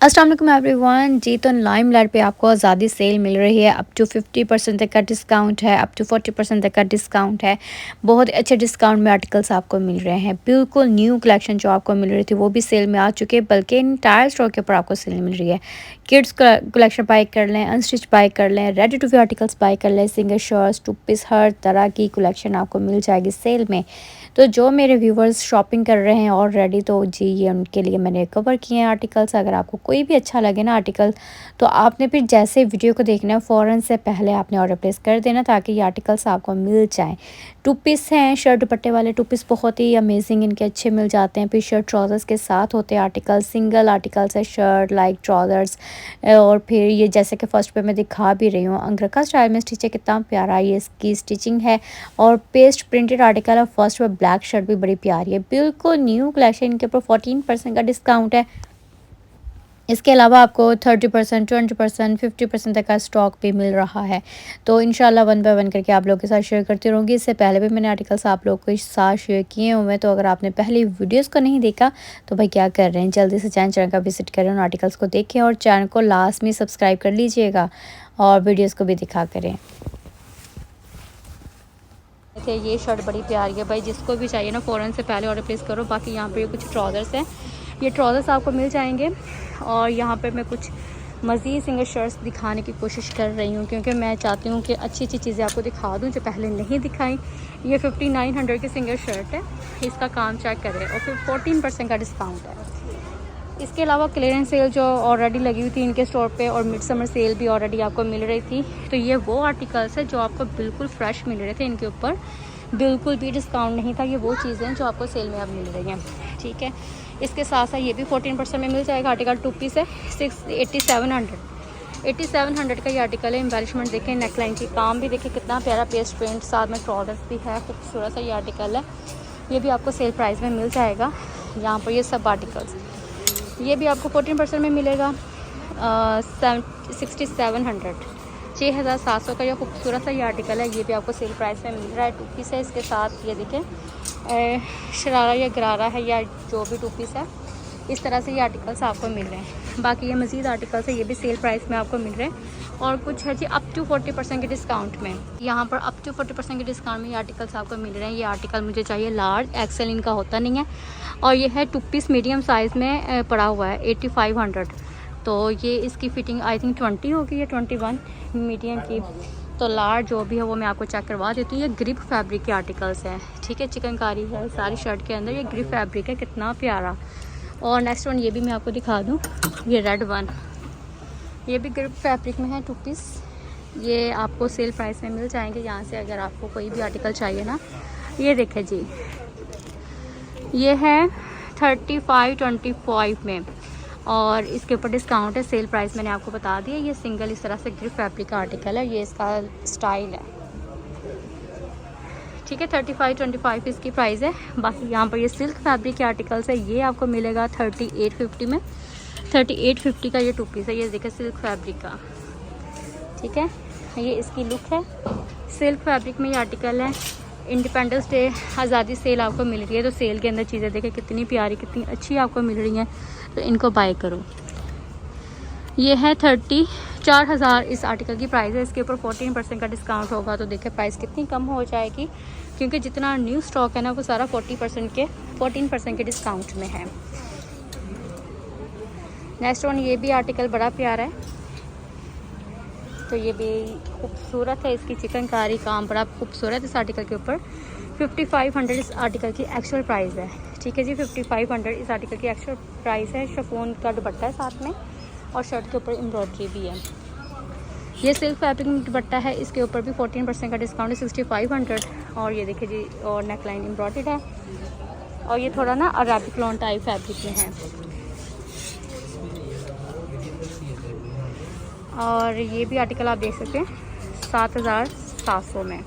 अस्सलाम वालेकुम एवरीवन जी। तो लाइमलाइट पे आपको आज़ादी सेल मिल रही है। अप टू 50% तक का डिस्काउंट है, अप टू 40% तक का डिस्काउंट है। बहुत अच्छे डिस्काउंट में आर्टिकल्स आपको मिल रहे हैं। बिल्कुल न्यू कलेक्शन जो आपको मिल रही थी वो भी सेल में आ चुके हैं, बल्कि इंटायर स्टोर के ऊपर आपको सेल मिल रही है। किड्स कलेक्शन बाय कर लें, अनस्टिच बाय कर लें, ready to wear articles buy कर लें, सिंगल शर्ट्स, टू पीस, हर तरह की कलेक्शन आपको मिल जाएगी सेल में। तो जो मेरे व्यूवर्स शॉपिंग कर रहे हैं ऑलरेडी, तो जी ये उनके लिए मैंने कवर किए हैं आर्टिकल्स। अगर आपको कोई भी अच्छा लगे ना आर्टिकल, तो आपने फिर जैसे वीडियो को देखना है फ़ौरन से पहले आपने ऑर्डर प्लेस कर देना, ताकि ये आर्टिकल्स आपको मिल जाएं। टू पीस हैं, शर्ट दुपट्टे वाले टू पीस बहुत ही अमेजिंग इनके अच्छे मिल जाते हैं। फिर शर्ट ट्राउज़र्स के साथ होते हैं आर्टिकल, सिंगल आर्टिकल्स है शर्ट लाइक ट्राउज़र्स। और फिर ये जैसे कि फ़र्स्ट पे मैं दिखा भी रही हूँ, अंगरखा स्टाइल में स्टिच है, कितना प्यारा ये इसकी स्टिचिंग है। और पेस्ट प्रिंटेड आर्टिकल है। फर्स्ट पे ब्लैक शर्ट भी बड़ी प्यारी है, बिल्कुल न्यू कलेक्शन। इनके ऊपर 14% का डिस्काउंट है। इसके अलावा आपको 30%, 20%, 50% तक का स्टॉक भी मिल रहा है। तो इंशाल्लाह वन बाय वन करके आप लोगों के साथ शेयर करती रहूँगी। इससे पहले भी मैंने आर्टिकल्स आप लोगों के साथ शेयर किए हुए हैं। तो अगर आपने पहले वीडियोस को नहीं देखा तो भाई क्या कर रहे हैं, जल्दी से चैनल का विजिट करें, उन आर्टिकल्स को देखें और चैनल को लास्ट में सब्सक्राइब कर लीजिएगा और वीडियोज़ को भी दिखा करें। ये शर्ट बड़ी प्यारी है भाई, जिसको भी चाहिए ना फ़ौरन से पहले ऑर्डर प्लेस करो। बाकी यहाँ पे कुछ ट्राउज़र्स हैं, ये ट्राउज़र्स आपको मिल जाएंगे। और यहाँ पे मैं कुछ मज़ीद सिंगल शर्ट्स दिखाने की कोशिश कर रही हूँ, क्योंकि मैं चाहती हूँ कि अच्छी अच्छी चीज़ें आपको दिखा दूँ जो पहले नहीं दिखाई। ये 5900 की सिंगल शर्ट है, इसका काम चेक करें। और फिर 14% का डिस्काउंट है। इसके अलावा क्लियरेंस सेल जो ऑलरेडी लगी हुई थी इनके स्टोर पे, और मिड समर सेल भी ऑलरेडी आपको मिल रही थी। तो ये वो आर्टिकल्स है जो आपको बिल्कुल फ्रेश मिल रहे थे, इनके ऊपर बिल्कुल भी डिस्काउंट नहीं था। ये वो चीज़ें हैं जो आपको सेल में अब मिल रही हैं, ठीक है। इसके साथ साथ ये भी 14% में मिल जाएगा। आर्टिकल टू पीस है, 8700 का ये आर्टिकल है। एम्बेलिशमेंट देखें, नेकलाइन की काम भी देखें कितना प्यारा, पेस्ट प्रिंट, साथ में ट्राउज़र्स भी है, खूबसूरत सा ये आर्टिकल है। ये भी आपको सेल प्राइस में मिल जाएगा। यहाँ पर ये सब आर्टिकल्स ये भी आपको 14% में मिलेगा। 6700, 6700 का ये खूबसूरत सा ये आर्टिकल है। ये भी आपको सेल प्राइस में मिल रहा है। टू पीस है, इसके साथ ये देखें शरारा या गरारा है या जो भी टू पीस है, इस तरह से ये आर्टिकल्स आपको मिल रहे हैं। बाकी ये मज़ीद आर्टिकल्स है, ये भी सेल प्राइस में आपको मिल रहे हैं। और कुछ है जी अप टू 40% के डिस्काउंट में। यहाँ पर अप टू 40% के डिस्काउंट में ये आर्टिकल्स आपको मिल रहे हैं। ये आर्टिकल मुझे चाहिए लार्ज, एक्सेल इनका होता नहीं है। और ये है टू पीस मीडियम साइज़ में पड़ा हुआ है, 8500। तो ये इसकी फ़िटिंग आई थिंक 20 होगी या 21 मीडियम की। तो लार्ज जो भी है वो मैं आपको चेक करवा देती हूँ। ये ग्रिप फैब्रिक के आर्टिकल्स हैं, ठीक है। चिकनकारी है सारी शर्ट के अंदर, ये ग्रिप फैब्रिक है, कितना प्यारा। और नेक्स्ट वन ये भी मैं आपको दिखा दूँ, ये रेड वन, ये भी ग्रिप फैब्रिक में है, टू पीस। ये आपको सेल प्राइस में मिल जाएंगे यहाँ से, अगर आपको कोई भी आर्टिकल चाहिए ना। ये देखें जी, ये है 3525 में, और इसके ऊपर डिस्काउंट है। सेल प्राइस मैंने आपको बता दिया। ये सिंगल इस तरह से ग्रिप फैब्रिक का आर्टिकल है, ये इसका स्टाइल है, ठीक है। 3525 इसकी प्राइस है। बाकी यहाँ पर ये सिल्क फैब्रिक के आर्टिकल्स है, ये आपको मिलेगा 3850 में। 3850 का ये टू पीस है, ये देखिए सिल्क फैब्रिक का, ठीक है। ये इसकी लुक है, सिल्क फैब्रिक में ये आर्टिकल है। इंडिपेंडेंस डे आज़ादी सेल आपको मिल रही है, तो सेल के अंदर चीज़ें देखें कितनी प्यारी, कितनी अच्छी आपको मिल रही हैं, तो इनको बाय करो। ये है 4000 इस आर्टिकल की प्राइस है। इसके ऊपर 14% का डिस्काउंट होगा, तो देखिए प्राइस कितनी कम हो जाएगी, क्योंकि जितना न्यू स्टॉक है ना वो सारा 14% के डिस्काउंट में है। नेक्स्ट वन ये भी आर्टिकल बड़ा प्यारा है, तो ये भी खूबसूरत है। इसकी चिकनकारी काम बड़ा खूबसूरत है इस आर्टिकल के ऊपर। 5500 इस आर्टिकल की एक्चुअल प्राइस है, ठीक है जी। 5500 इस आर्टिकल की एक्चुअल प्राइस है। शिफॉन का दुपट्टा है साथ में, और शर्ट के ऊपर एम्ब्रॉयडरी भी है। ये सिल्क फैब्रिक में दुपट्टा है, इसके ऊपर भी 14% का डिस्काउंट है, 6500। और ये देखिए जी, और नेकलाइन एम्ब्रॉयडर्ड है, और ये थोड़ा ना अरेबिक लॉन टाइप फैब्रिक में है। और ये भी आर्टिकल आप देख सकते हैं 7700 में।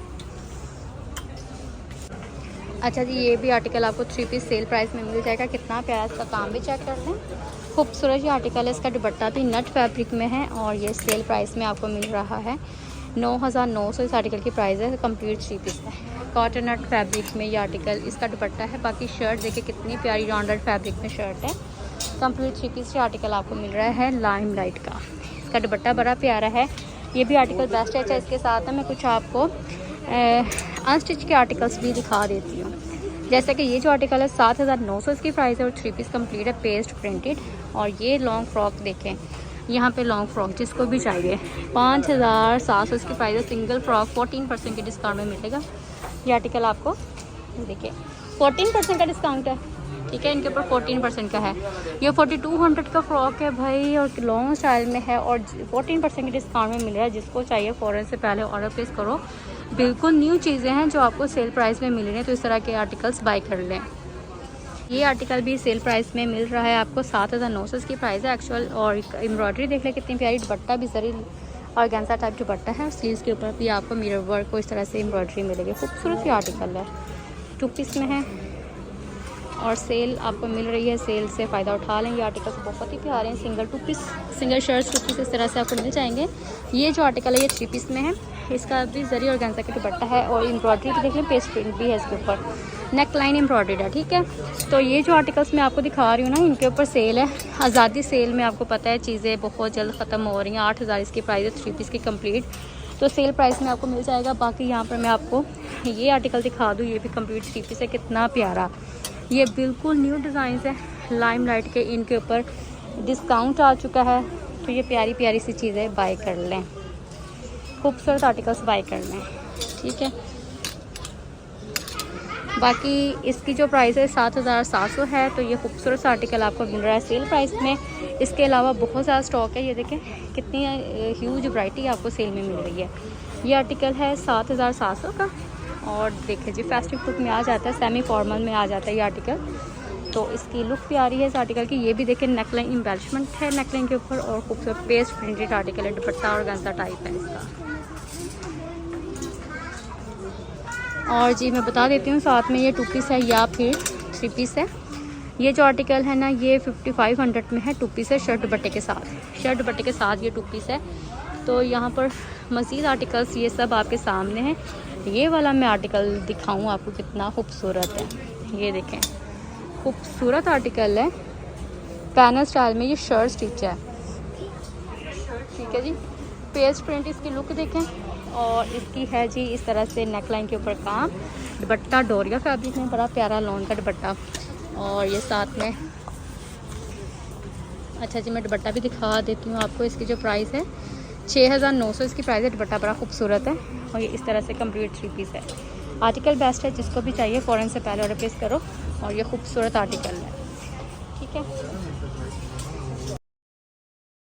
अच्छा जी, ये भी आर्टिकल आपको 3 पीस सेल प्राइस में मिल जाएगा। कितना प्यारा, इसका काम भी चेक कर लें, खूबसूरत ये आर्टिकल है। इसका दुपट्टा भी नट फैब्रिक में है, और ये सेल प्राइस में आपको मिल रहा है 9900 इस आर्टिकल की प्राइस है। कंप्लीट 3 पीस है, कॉटन नट फैब्रिक में ये आर्टिकल, इसका दुपट्टा है। बाकी शर्ट देखिए कितनी प्यारी राउंडेड फैब्रिक में शर्ट है, कंप्लीट 3 पीस आर्टिकल आपको मिल रहा है लाइम लाइट का। इसका दुपट्टा बड़ा प्यारा है। ये भी आर्टिकल बेस्ट है। इसके साथ में मैं कुछ आपको अनस्टिच के आर्टिकल्स भी दिखा देती हूँ। जैसे कि ये जो आर्टिकल है 7,900 इसकी प्राइस है और 3 पीस कंप्लीट है पेस्ट प्रिंटेड। और ये लॉन्ग फ्रॉक देखें, यहाँ पे लॉन्ग फ्रॉक जिसको भी चाहिए 5,700 इसकी प्राइस है। सिंगल फ्रॉक 14% के डिस्काउंट में मिलेगा। ये आर्टिकल आपको देखिए 14% का डिस्काउंट है, ठीक है। इनके ऊपर 14% का है। ये 4200 का फ्रॉक है भाई और लॉन्ग स्टाइल में है और 14% के डिस्काउंट में मिल रहा है। जिसको चाहिए फ़ौरन से पहले ऑर्डर प्लेस करो। बिल्कुल न्यू चीज़ें हैं जो आपको सेल प्राइस में मिल रही हैं, तो इस तरह के आर्टिकल्स बाय कर लें। ये आर्टिकल भी सेल प्राइस में मिल रहा है आपको 7,900 इसकी प्राइस है एक्चुअल। और एम्ब्रॉयडरी देख लें कितनी प्यारी, दुपट्टा भी जरी ऑर्गेन्जा टाइप दुपट्टा है। स्लीव्स के ऊपर भी आपको मिरर वर्क को इस तरह से एम्ब्रॉयडरी मिलेगी। खूबसूरत ही आर्टिकल है, 2 पीस में है और सेल आपको मिल रही है। सेल से फ़ायदा उठा लें। ये आर्टिकल बहुत ही प्यारे हैं। Single 2 piece, single shirts 2 piece इस तरह से आपको मिल जाएंगे। ये जो आर्टिकल है ये 3 पीस में है। इसका भी जरी ऑर्गेन्जा का दुपट्टा है और एम्ब्रॉयडरी भी देख लें, पेस्ट प्रिंट भी है इसके ऊपर, नेक लाइन एम्ब्रॉयडर्ड है, ठीक है। तो ये जो आर्टिकल्स मैं आपको दिखा रही हूँ ना, इनके ऊपर सेल है। आज़ादी सेल में आपको पता है चीज़ें बहुत जल्द ख़त्म हो रही हैं। 8,000 इसकी प्राइस है 3 पीस की कंप्लीट, तो सेल प्राइस में आपको मिल जाएगा। बाकी यहाँ पर मैं आपको ये आर्टिकल दिखा दूँ, ये भी कंप्लीट 3 पीस है। कितना प्यारा, ये बिल्कुल न्यू डिज़ाइन है लाइम लाइट के। इनके ऊपर डिस्काउंट आ चुका है, तो ये प्यारी प्यारी सी चीज़ें बाय कर लें। खूबसूरत आर्टिकल्स बाय कर लें, ठीक है। बाकी इसकी जो प्राइस है 7,700 है। तो ये खूबसूरत आर्टिकल आपको मिल रहा है सेल प्राइस में। इसके अलावा बहुत ज़्यादा स्टॉक है। ये देखें कितनी ह्यूज वैरायटी आपको सेल में मिल रही है। ये आर्टिकल है 7,700 का और देखिए जी फेस्टिव लुक में आ जाता है, सेमी फॉर्मल में आ जाता है ये आर्टिकल। तो इसकी लुक प्यारी है इस आर्टिकल की। ये भी देखें नेकलाइन एम्बेलिशमेंट है नेकलाइन के ऊपर और खूबसूरत पेस्ट प्रिंटेड आर्टिकल है। दुपट्टा और गंजा टाइप है इसका। और जी मैं बता देती हूँ साथ में ये 2 पीस है या फिर 3 पीस है। ये जो आर्टिकल है ना ये 5,500 में है, 2 पीस है शर्ट दुपट्टे के साथ। शर्ट दुपट्टे के साथ ये 2 पीस है। तो यहाँ पर मज़ीद आर्टिकल्स ये सब आपके सामने हैं। ये वाला मैं आर्टिकल दिखाऊँ आपको कितना खूबसूरत है। ये देखें खूबसूरत आर्टिकल है, पैनल स्टाइल में। ये शर्ट स्टिच है, ठीक है जी। पेस्ट प्रिंट इसकी लुक देखें और इसकी है जी इस तरह से नेकलाइन के ऊपर काम। दुपट्टा डोरिया फैब्रिक में, बड़ा प्यारा लॉन का दुपट्टा। और ये साथ में अच्छा जी मैं दुपट्टा भी दिखा देती हूँ आपको। इसकी जो प्राइस है 6,900 इसकी प्राइस है। दुपट्टा बड़ा खूबसूरत है और ये इस तरह से कंप्लीट 3 पीस है। आर्टिकल बेस्ट है, जिसको भी चाहिए फ़ौरन से पहले ऑर्डर प्लेस करो। और ये खूबसूरत आर्टिकल है, ठीक है।